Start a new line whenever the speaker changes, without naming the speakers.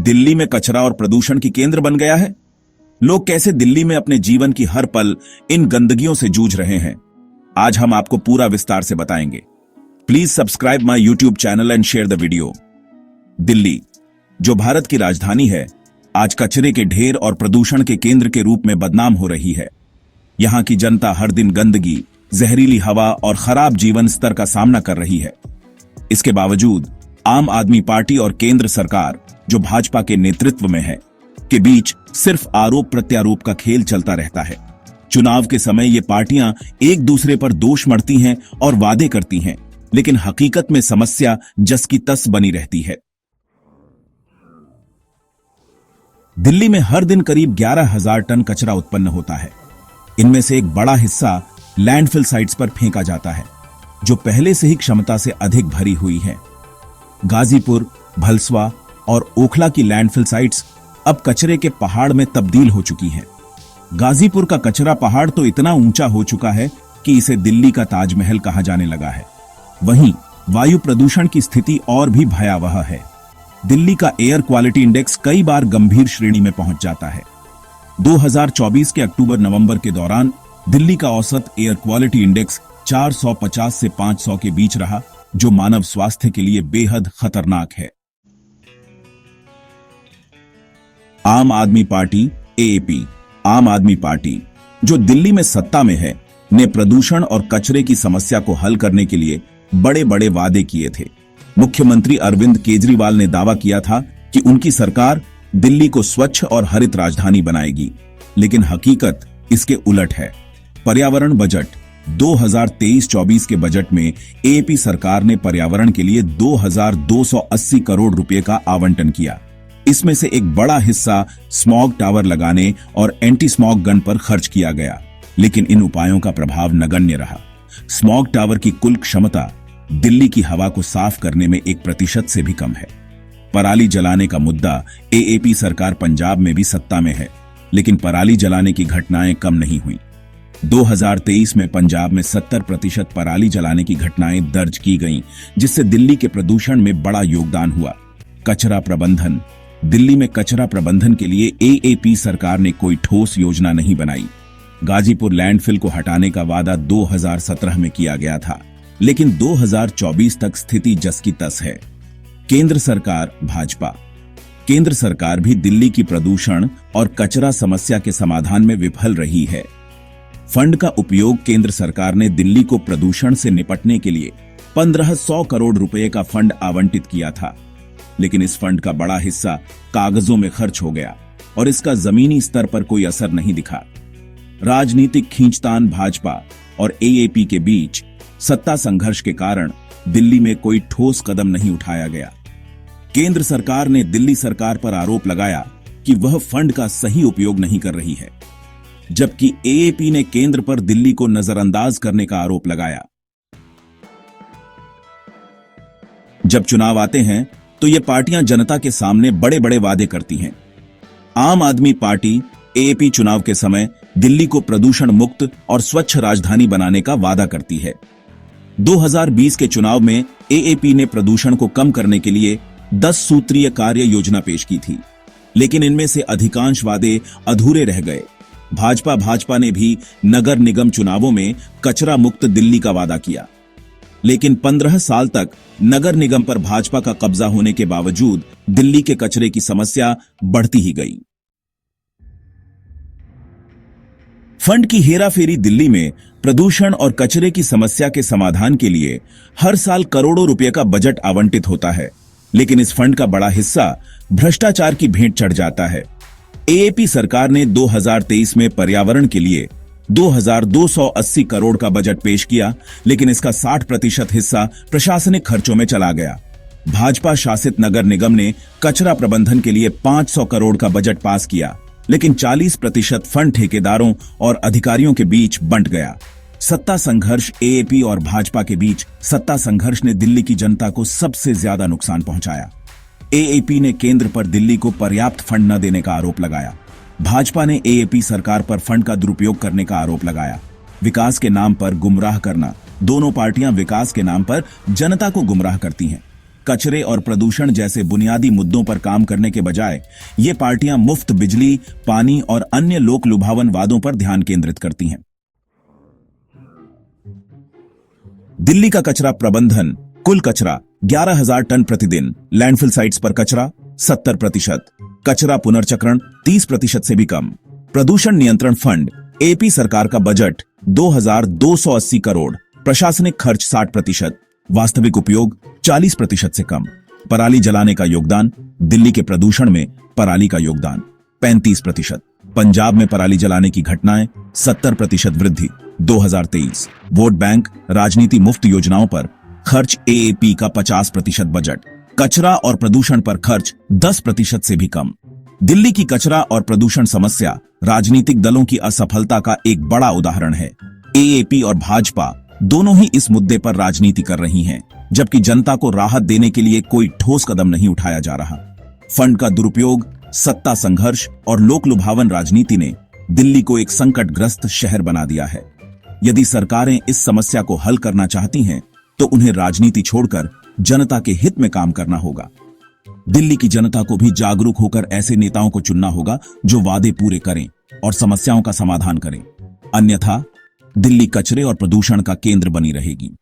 दिल्ली में कचरा और प्रदूषण की केंद्र बन गया है। लोग कैसे दिल्ली में अपने जीवन की हर पल इन गंदगियों से जूझ रहे हैं, आज हम आपको पूरा विस्तार से बताएंगे। Please subscribe my YouTube channel and share the video. Delhi, जो भारत की राजधानी है, आज कचरे के ढेर और प्रदूषण के केंद्र के रूप में बदनाम हो रही है। यहां की जनता हर दिन गंदगी, जहरीली हवा और खराब जीवन स्तर का सामना कर रही है। इसके बावजूद आम आदमी पार्टी और केंद्र सरकार, जो भाजपा के नेतृत्व में है, के बीच सिर्फ आरोप प्रत्यारोप का खेल चलता रहता है। चुनाव के समय ये पार्टियां एक दूसरे पर दोष मढ़ती हैं और वादे करती हैं, लेकिन हकीकत में समस्या जस की तस बनी रहती है। दिल्ली में हर दिन करीब 11,000 टन कचरा उत्पन्न होता है। इनमें से एक बड़ा हिस्सा लैंडफिल साइट्स पर फेंका जाता है, जो पहले से ही क्षमता से अधिक भरी हुई है। गाजीपुर, भलसवा और ओखला की लैंडफिल साइट्स अब कचरे के पहाड़ में तब्दील हो चुकी हैं। गाजीपुर का कचरा पहाड़ तो इतना ऊंचा हो चुका है कि इसे दिल्ली का ताजमहल कहा जाने लगा है। वहीं वायु प्रदूषण की स्थिति और भी भयावह है। दिल्ली का एयर क्वालिटी इंडेक्स कई बार गंभीर श्रेणी में पहुंच जाता है। 2024 के अक्टूबर-नवंबर के दौरान दिल्ली का औसत एयर क्वालिटी इंडेक्स 450 से 500 के बीच रहा, जो मानव स्वास्थ्य के लिए बेहद खतरनाक है। आम आदमी पार्टी एएपी, आम आदमी पार्टी, जो दिल्ली में सत्ता में है, ने प्रदूषण और कचरे की समस्या को हल करने के लिए बड़े बड़े वादे किए थे। मुख्यमंत्री अरविंद केजरीवाल ने दावा किया था कि उनकी सरकार दिल्ली को स्वच्छ और हरित राजधानी बनाएगी, लेकिन हकीकत इसके उलट है। पर्यावरण बजट 2023-24 के बजट में एपी सरकार ने पर्यावरण के लिए 2,280 करोड़ रुपए का आवंटन किया। इसमें से एक बड़ा हिस्सा स्मॉग टावर लगाने और एंटी स्मॉग गन पर खर्च किया गया, लेकिन इन उपायों का प्रभाव नगण्य रहा। स्मॉग टावर की कुल क्षमता दिल्ली की हवा को साफ करने में 1% से भी कम है। पराली जलाने का मुद्दा एएपी सरकार पंजाब में भी सत्ता में है, लेकिन पराली जलाने की घटनाएं कम नहीं हुई। 2023 में पंजाब में 70% पराली जलाने की घटनाएं दर्ज की गईं, जिससे दिल्ली के प्रदूषण में बड़ा योगदान हुआ। कचरा प्रबंधन, दिल्ली में कचरा प्रबंधन के लिए एएपी सरकार ने कोई ठोस योजना नहीं बनाई। गाजीपुर लैंडफिल को हटाने का वादा 2017 में किया गया था, लेकिन 2024 तक स्थिति जस की तस है। केंद्र सरकार भाजपा, केंद्र सरकार भी दिल्ली की प्रदूषण और कचरा समस्या के समाधान में विफल रही है। फंड का उपयोग केंद्र सरकार ने दिल्ली को प्रदूषण से निपटने के लिए 1500 करोड़ रुपए का फंड आवंटित किया था, लेकिन इस फंड का बड़ा हिस्सा कागजों में खर्च हो गया और इसका जमीनी स्तर पर कोई असर नहीं दिखा। राजनीतिक खींचतान भाजपा और एएपी के बीच सत्ता संघर्ष के कारण दिल्ली में कोई ठोस कदम नहीं उठाया गया। केंद्र सरकार ने दिल्ली सरकार पर आरोप लगाया कि वह फंड का सही उपयोग नहीं कर रही है, जबकि एएपी ने केंद्र पर दिल्ली को नजरअंदाज करने का आरोप लगाया। जब चुनाव आते हैं तो ये पार्टियां जनता के सामने बड़े बड़े वादे करती हैं। आम आदमी पार्टी एएपी चुनाव के समय दिल्ली को प्रदूषण मुक्त और स्वच्छ राजधानी बनाने का वादा करती है। 2020 के चुनाव में एएपी ने प्रदूषण को कम करने के लिए 10 सूत्रीय कार्य योजना पेश की थी, लेकिन इनमें से अधिकांश वादे अधूरे रह गए। भाजपा ने भी नगर निगम चुनावों में कचरा मुक्त दिल्ली का वादा किया, लेकिन 15 साल तक नगर निगम पर भाजपा का कब्जा होने के बावजूद दिल्ली के कचरे की समस्या बढ़ती ही गई। फंड की हेराफेरी दिल्ली में प्रदूषण और कचरे की समस्या के समाधान के लिए हर साल करोड़ों रुपए का बजट आवंटित होता है, लेकिन इस फंड का बड़ा हिस्सा भ्रष्टाचार की भेंट चढ़ जाता है। एएपी सरकार ने 2023 में पर्यावरण के लिए 2,280 करोड़ का बजट पेश किया, लेकिन इसका 60% हिस्सा प्रशासनिक खर्चों में चला गया। भाजपा शासित नगर निगम ने कचरा प्रबंधन के लिए 500 करोड़ का बजट पास किया, लेकिन 40% फंड ठेकेदारों और अधिकारियों के बीच बंट गया। सत्ता संघर्ष एएपी और भाजपा के बीच सत्ता संघर्ष ने दिल्ली की जनता को सबसे ज्यादा नुकसान पहुंचाया। एएपी ने केंद्र पर दिल्ली को पर्याप्त फंड न देने का आरोप लगाया। भाजपा ने एएपी सरकार पर फंड का दुरुपयोग करने का आरोप लगाया। विकास के नाम पर गुमराह करना, दोनों पार्टियां विकास के नाम पर जनता को गुमराह करती हैं। कचरे और प्रदूषण जैसे बुनियादी मुद्दों पर काम करने के बजाय ये पार्टियां मुफ्त बिजली, पानी और अन्य लोक लुभावन वादों पर ध्यान केंद्रित करती हैं। दिल्ली का कचरा प्रबंधन, कुल कचरा 11,000 टन प्रतिदिन, लैंडफिल साइट्स पर कचरा 70%, कचरा पुनर्चक्रण 30% से भी कम। प्रदूषण नियंत्रण फंड, एपी सरकार का बजट 2,280 करोड़, प्रशासनिक खर्च 60%, वास्तविक उपयोग 40% से कम। पराली जलाने का योगदान, दिल्ली के प्रदूषण में पराली का योगदान 35%। पंजाब में पराली जलाने की घटनाएं 70% वृद्धि 2023। वोट बैंक, राजनीति मुफ्त योजनाओं पर खर्च एएपी का 50% बजट, कचरा और प्रदूषण पर खर्च 10% से भी कम। दिल्ली की कचरा और प्रदूषण समस्या राजनीतिक दलों की असफलता का एक बड़ा उदाहरण है। एएपी और भाजपा दोनों ही इस मुद्दे पर राजनीति कर रही हैं, जबकि जनता को राहत देने के लिए कोई ठोस कदम नहीं उठाया जा रहा। फंड का दुरुपयोग, सत्ता संघर्ष और लोक लुभावन राजनीति ने दिल्ली को एक संकटग्रस्त शहर बना दिया है। यदि सरकारें इस समस्या को हल करना चाहती हैं, तो उन्हें राजनीति छोड़कर जनता के हित में काम करना होगा। दिल्ली की जनता को भी जागरूक होकर ऐसे नेताओं को चुनना होगा जो वादे पूरे करें और समस्याओं का समाधान करें। अन्यथा दिल्ली कचरे और प्रदूषण का केंद्र बनी रहेगी।